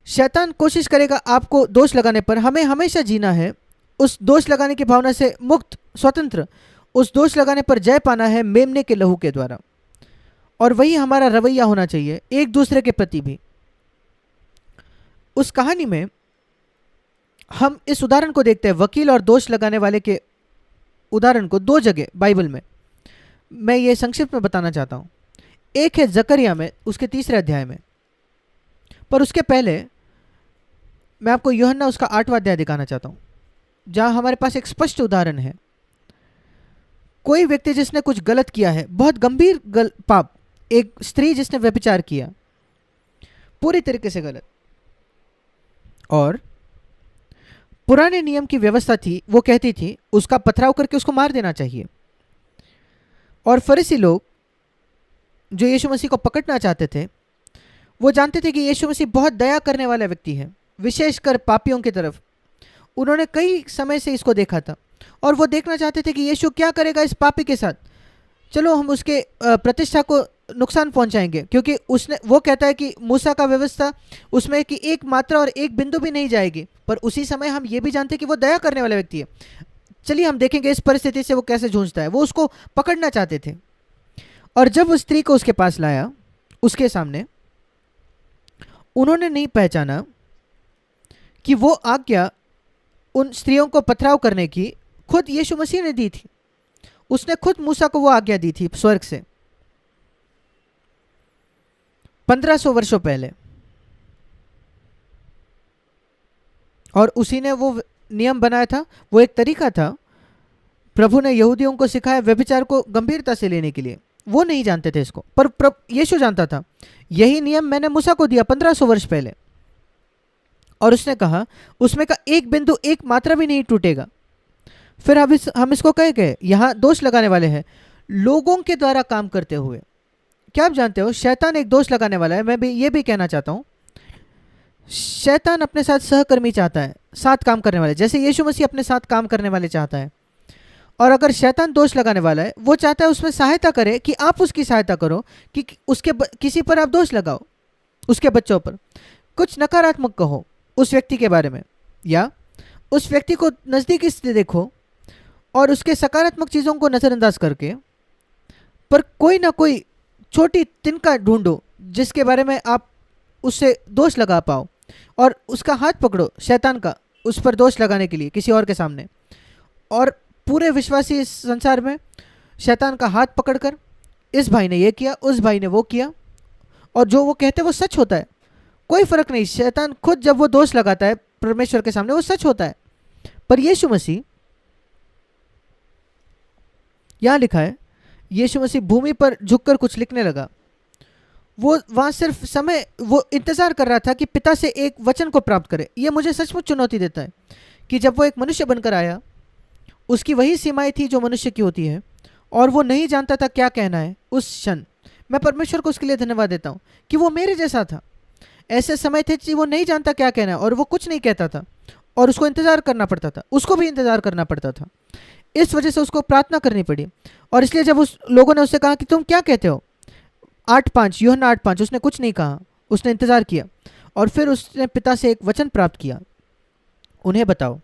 शैतान कोशिश करेगा आपको दोष लगाने पर। हमें हमेशा जीना है उस दोष लगाने की भावना से मुक्त, स्वतंत्र। उस दोष लगाने पर जय पाना है मेमने के लहू के द्वारा। और वही हमारा रवैया होना चाहिए एक दूसरे के प्रति भी। उस कहानी में हम इस उदाहरण को देखते हैं, वकील और दोष लगाने वाले के उदाहरण को 2 जगह बाइबल में। मैं ये संक्षिप्त में बताना चाहता हूँ। एक है जकरिया में, उसके 3 अध्याय में। पर उसके पहले मैं आपको यूहन्ना उसका 8वां अध्याय दिखाना चाहता हूँ, जहाँ हमारे पास एक स्पष्ट उदाहरण है। कोई व्यक्ति जिसने कुछ गलत किया है, बहुत गंभीर पाप, एक स्त्री जिसने व्यभिचार किया, पूरी तरीके से गलत। और पुराने नियम की व्यवस्था थी, वो कहती थी उसका पथराव करके उसको मार देना चाहिए। और फरीसी लोग जो यीशु मसीह को पकड़ना चाहते थे, वो जानते थे कि यीशु मसीह बहुत दया करने वाला व्यक्ति है, विशेषकर पापियों की तरफ। उन्होंने कई समय से इसको देखा था और वो देखना चाहते थे कि यीशु क्या करेगा इस पापी के साथ। चलो हम उसके प्रतिष्ठा को नुकसान पहुंचाएंगे, क्योंकि उसने, वो कहता है कि मूसा का व्यवस्था उसमें कि एक मात्रा और एक बिंदु भी नहीं जाएगी। पर उसी समय हम ये भी जानते हैं कि वो दया करने वाला व्यक्ति है। चलिए हम देखेंगे इस परिस्थिति से वो कैसे जूझता है। वो उसको पकड़ना चाहते थे। और जब उस स्त्री को उसके पास लाया, उसके सामने, उन्होंने नहीं पहचाना कि वो आज्ञा उन स्त्रियों को पथराव करने की खुद यीशु मसीह ने दी थी। उसने खुद मूसा को वो आज्ञा दी थी स्वर्ग से 1500 वर्षों पहले। और उसी ने वो नियम बनाया था, वो एक तरीका था। प्रभु ने यहूदियों को सिखाया व्यभिचार को गंभीरता से लेने के लिए। वो नहीं जानते थे इसको, पर यीशु जानता था। यही नियम मैंने मूसा को दिया 1500 वर्ष पहले। और उसने कहा उसमें का एक बिंदु, एक मात्रा भी नहीं टूटेगा। फिर हम इसको कह गए, यहाँ दोष लगाने वाले हैं लोगों के द्वारा काम करते हुए। क्या आप जानते हो शैतान एक दोष लगाने वाला है। मैं भी ये भी कहना चाहता हूँ, शैतान अपने साथ सहकर्मी चाहता है, साथ काम करने वाले, जैसे यीशु मसीह अपने साथ काम करने वाले चाहता है। और अगर शैतान दोष लगाने वाला है, वो चाहता है उसमें सहायता करे, कि आप उसकी सहायता करो, कि उसके किसी पर आप दोष लगाओ, उसके बच्चों पर कुछ नकारात्मक कहो उस व्यक्ति के बारे में, या उस व्यक्ति को नज़दीकी से देखो और उसके सकारात्मक चीज़ों को नज़रअंदाज करके, पर कोई ना कोई छोटी तिनका ढूंढो जिसके बारे में आप उससे दोष लगा पाओ, और उसका हाथ पकड़ो शैतान का, उस पर दोष लगाने के लिए किसी और के सामने। और पूरे विश्वासी इस संसार में शैतान का हाथ पकड़कर, इस भाई ने ये किया, उस भाई ने वो किया, और जो वो कहते हैं वो सच होता है। कोई फर्क नहीं, शैतान खुद जब वो दोष लगाता है परमेश्वर के सामने, वो सच होता है। पर यीशु मसीह, यहाँ लिखा है, यीशु मसीह भूमि पर झुककर कुछ लिखने लगा। वो वहाँ सिर्फ समय, वो इंतज़ार कर रहा था कि पिता से एक वचन को प्राप्त करे। ये मुझे सचमुच चुनौती देता है कि जब वो एक मनुष्य बनकर आया, उसकी वही सीमाएं थी जो मनुष्य की होती है, और वो नहीं जानता था क्या कहना है उस क्षण। मैं परमेश्वर को उसके लिए धन्यवाद देता हूँ कि वो मेरे जैसा था। ऐसे समय थे कि वो नहीं जानता क्या कहना है, और वो कुछ नहीं कहता था, और उसको इंतज़ार करना पड़ता था, उसको भी इंतज़ार करना पड़ता था। इस वजह से उसको प्रार्थना करनी पड़ी। और इसलिए जब उस लोगों ने उससे कहा कि तुम क्या कहते हो, 8:5, यूहन्ना 8:5, उसने कुछ नहीं कहा, उसने इंतज़ार किया। और फिर उसने पिता से एक वचन प्राप्त किया, उन्हें बताओ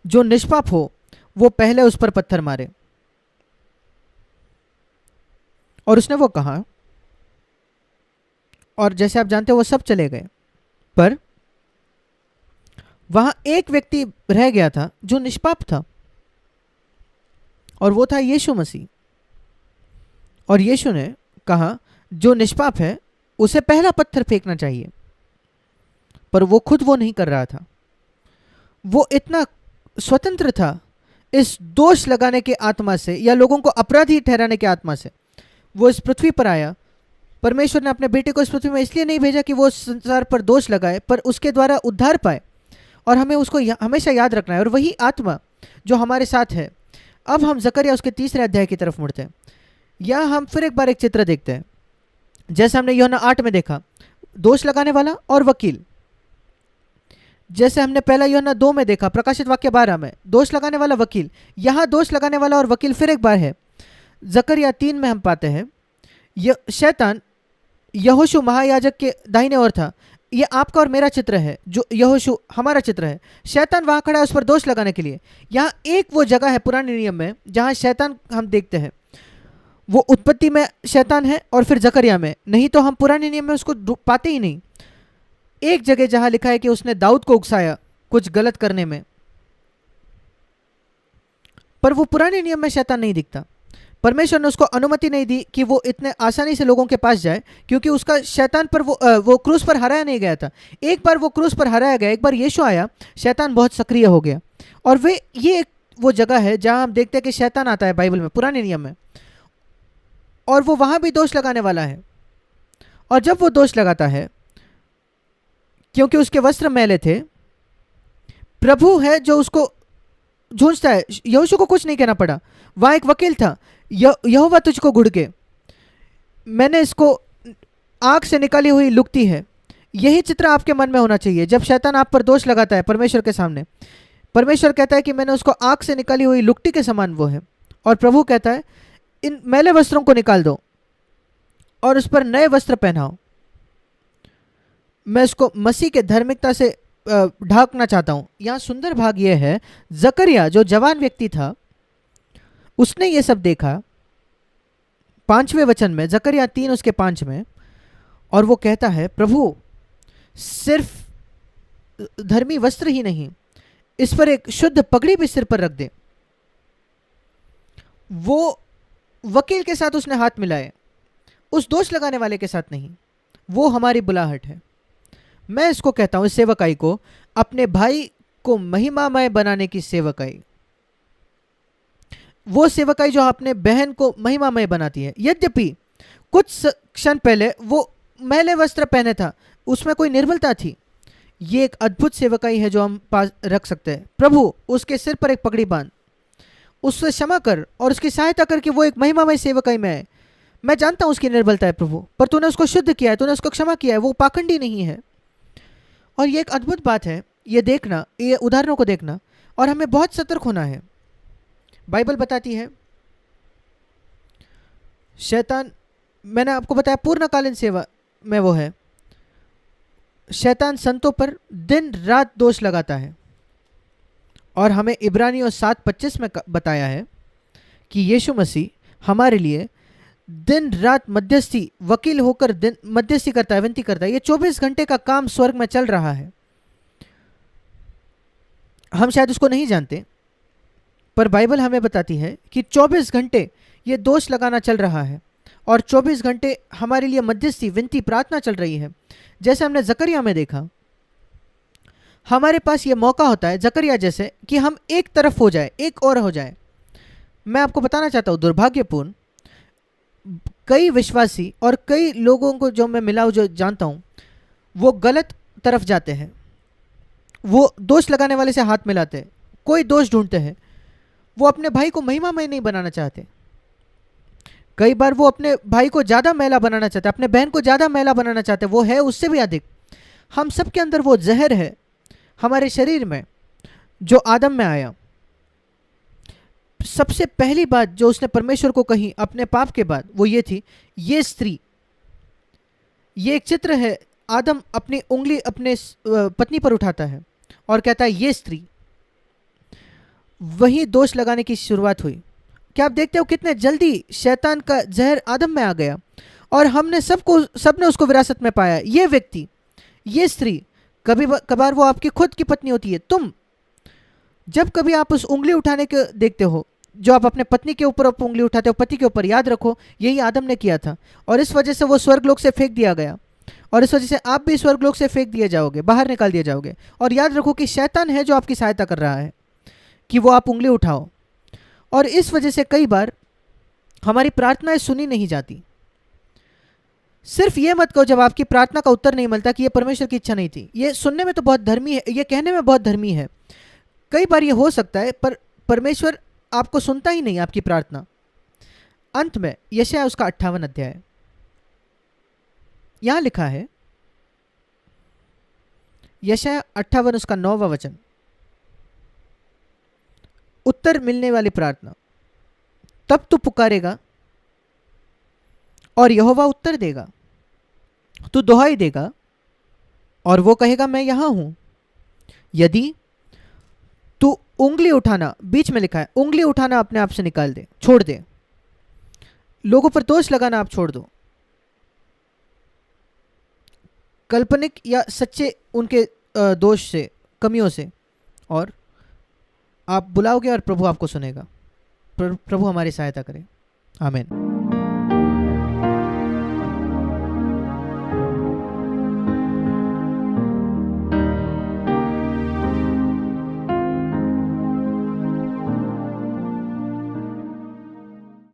जो निष्पाप हो वो पहले उस पर पत्थर मारे। और उसने वो कहा, और जैसे आप जानते हो वो सब चले गए। पर वहां एक व्यक्ति रह गया था जो निष्पाप था, और वो था यीशु मसीह। और यीशु ने कहा जो निष्पाप है उसे पहला पत्थर फेंकना चाहिए। पर वो खुद वो नहीं कर रहा था। वो इतना स्वतंत्र था इस दोष लगाने के आत्मा से, या लोगों को अपराधी ठहराने के आत्मा से। वो इस पृथ्वी पर आया। परमेश्वर ने अपने बेटे को इस पृथ्वी में इसलिए नहीं भेजा कि वो संसार पर दोष लगाए, पर उसके द्वारा उद्धार पाए। और हमें उसको हमेशा याद रखना है। और वही आत्मा जो हमारे साथ है। अब हम जकरिया उसके 3 अध्याय की तरफ मुड़ते हैं। या हम फिर एक बार एक चित्र देखते हैं, जैसे हमने यूहन्ना 8 में देखा, दोष लगाने वाला और वकील। जैसे हमने पहला यूहन्ना 2 में देखा, प्रकाशित वाक्य 12 में, दोष लगाने वाला वकील। यहाँ दोष लगाने वाला और वकील फिर एक बार है। जकरिया 3 में हम पाते हैं शैतान यहोशू महायाजक के दाहिने ओर था। ये आपका और मेरा चित्र है, जो यहोशू हमारा चित्र है। शैतान वहां खड़ा है उस पर दोष लगाने के लिए। यहाँ एक वो जगह है पुराने नियम में जहां शैतान हम देखते हैं, वो उत्पत्ति में शैतान है और फिर जकरिया में, नहीं तो हम पुराने नियम में उसको पाते ही नहीं। एक जगह जहां लिखा है कि उसने दाऊद को उकसाया कुछ गलत करने में, पर वो पुराने नियम में शैतान नहीं दिखता। परमेश्वर ने उसको अनुमति नहीं दी कि वो इतने आसानी से लोगों के पास जाए, क्योंकि उसका शैतान पर वो क्रूस पर हराया नहीं गया था। एक बार वो क्रूस पर हराया गया, एक बार यीशु आया, शैतान बहुत सक्रिय हो गया। और ये एक वो जगह है जहां हम देखते हैं कि शैतान आता है बाइबल में, पुराने नियम में, और वो वहां भी दोष लगाने वाला है। और जब वो दोष लगाता है, क्योंकि उसके वस्त्र मैले थे, प्रभु है जो उसको झूंझता है। यहोशू को कुछ नहीं कहना पड़ा, वहां एक वकील था, यहोवा तुझको घुड़के, मैंने इसको आग से निकाली हुई लुकती है। यही चित्र आपके मन में होना चाहिए जब शैतान आप पर दोष लगाता है परमेश्वर के सामने। परमेश्वर कहता है कि मैंने उसको आग से निकाली हुई लुकटी के समान वो है, और प्रभु कहता है इन मैले वस्त्रों को निकाल दो और उस पर नए वस्त्र पहनाओ। मैं इसको मसीह के धार्मिकता से ढांकना चाहता हूं। यहां सुंदर भाग यह है, जकरिया जो जवान व्यक्ति था, उसने ये सब देखा 5वें वचन में, जकरिया 3 उसके 5 में, और वो कहता है प्रभु सिर्फ धर्मी वस्त्र ही नहीं, इस पर एक शुद्ध पगड़ी भी सिर पर रख दे। वो वकील के साथ उसने हाथ मिलाए, उस दोष लगाने वाले के साथ नहीं। वो हमारी बुलाहट है। मैं इसको कहता हूं, इस सेवकाई को, अपने भाई को महिमामय बनाने की सेवकाई। वो सेवकाई जो अपने बहन को महिमामय बनाती है। यद्यपि कुछ क्षण पहले वो मैले वस्त्र पहने था, उसमें कोई निर्बलता थी। ये एक अद्भुत सेवकाई है जो हम पास रख सकते हैं। प्रभु उसके सिर पर एक पगड़ी बांध, उससे क्षमा कर और उसकी सहायता करके वो एक महिमामय सेवकाई में आए। मैं जानता हूं उसकी निर्बलता है प्रभु, पर तूने उसको शुद्ध किया है, तूने उसको क्षमा किया है, वो पाखंडी नहीं है। और ये एक अद्भुत बात है, ये देखना, ये उदाहरणों को देखना, और हमें बहुत सतर्क होना है। बाइबल बताती है शैतान, मैंने आपको बताया पूर्णकालीन सेवा में वो है, शैतान संतों पर दिन रात दोष लगाता है। और हमें इब्रानियों 7:25 में बताया है कि यीशु मसीह हमारे लिए दिन रात मध्यस्थी वकील होकर दिन मध्यस्थी करता है, विनती करता है। ये 24 घंटे का काम स्वर्ग में चल रहा है। हम शायद उसको नहीं जानते, पर बाइबल हमें बताती है कि 24 घंटे ये दोष लगाना चल रहा है, और 24 घंटे हमारे लिए मध्यस्थी, विनती, प्रार्थना चल रही है। जैसे हमने जकरिया में देखा, हमारे पास ये मौका होता है जकरिया जैसे कि हम एक तरफ हो जाए, एक और हो जाए। मैं आपको बताना चाहता हूँ, दुर्भाग्यपूर्ण कई विश्वासी और कई लोगों को जो मैं मिला हूँ, जो जानता हूँ, वो गलत तरफ जाते हैं। वो दोष लगाने वाले से हाथ मिलाते हैं, कोई दोष ढूंढते हैं। वो अपने भाई को महिमामय नहीं बनाना चाहते। कई बार वो अपने भाई को ज़्यादा मैला बनाना चाहते, अपने बहन को ज़्यादा मैला बनाना चाहते, वो है उससे भी अधिक। हम सब के अंदर वो जहर है हमारे शरीर में जो आदम में आया। सबसे पहली बात जो उसने परमेश्वर को कही अपने पाप के बाद, वो ये थी, ये स्त्री। ये एक चित्र है, आदम अपनी उंगली अपने पत्नी पर उठाता है और कहता है ये स्त्री। वही दोष लगाने की शुरुआत हुई। क्या आप देखते हो कितने जल्दी शैतान का जहर आदम में आ गया, और हमने सबने उसको विरासत में पाया। ये व्यक्ति, ये स्त्री, कभी कभार वो आपकी खुद की पत्नी होती है। तुम जब कभी आप उस उंगली उठाने के देखते हो, जो आप अपने पत्नी के ऊपर उंगली उठाते हो, पति के ऊपर, याद रखो यही आदम ने किया था, और इस वजह से वो स्वर्गलोक से फेंक दिया गया, और इस वजह से आप भी स्वर्गलोक से फेंक दिए जाओगे, बाहर निकाल दिए जाओगे। और याद रखो कि शैतान है जो आपकी सहायता कर रहा है कि वो आप उंगली उठाओ, और इस वजह से कई बार हमारी प्रार्थनाएं सुनी नहीं जाती। सिर्फ ये मत कहो जब आपकी प्रार्थना का उत्तर नहीं मिलता कि ये परमेश्वर की इच्छा नहीं थी। ये सुनने में तो बहुत धर्मी है, ये कहने में बहुत धर्मी है, कई बार ये हो सकता है, पर परमेश्वर आपको सुनता ही नहीं आपकी प्रार्थना। अंत में यशायाह उसका 58 अध्याय, यहां लिखा है, यशायाह 58 उसका 9वां वचन, उत्तर मिलने वाली प्रार्थना। तब तू पुकारेगा और यहोवा उत्तर देगा, तू दुहाई देगा और वो कहेगा मैं यहां हूं। यदि तू उंगली उठाना, बीच में लिखा है, उंगली उठाना अपने आप से निकाल दे, छोड़ दे, लोगों पर दोष लगाना आप छोड़ दो, काल्पनिक या सच्चे उनके दोष से, कमियों से, और आप बुलाओगे और प्रभु आपको सुनेगा। प्रभु हमारी सहायता करे। आमीन।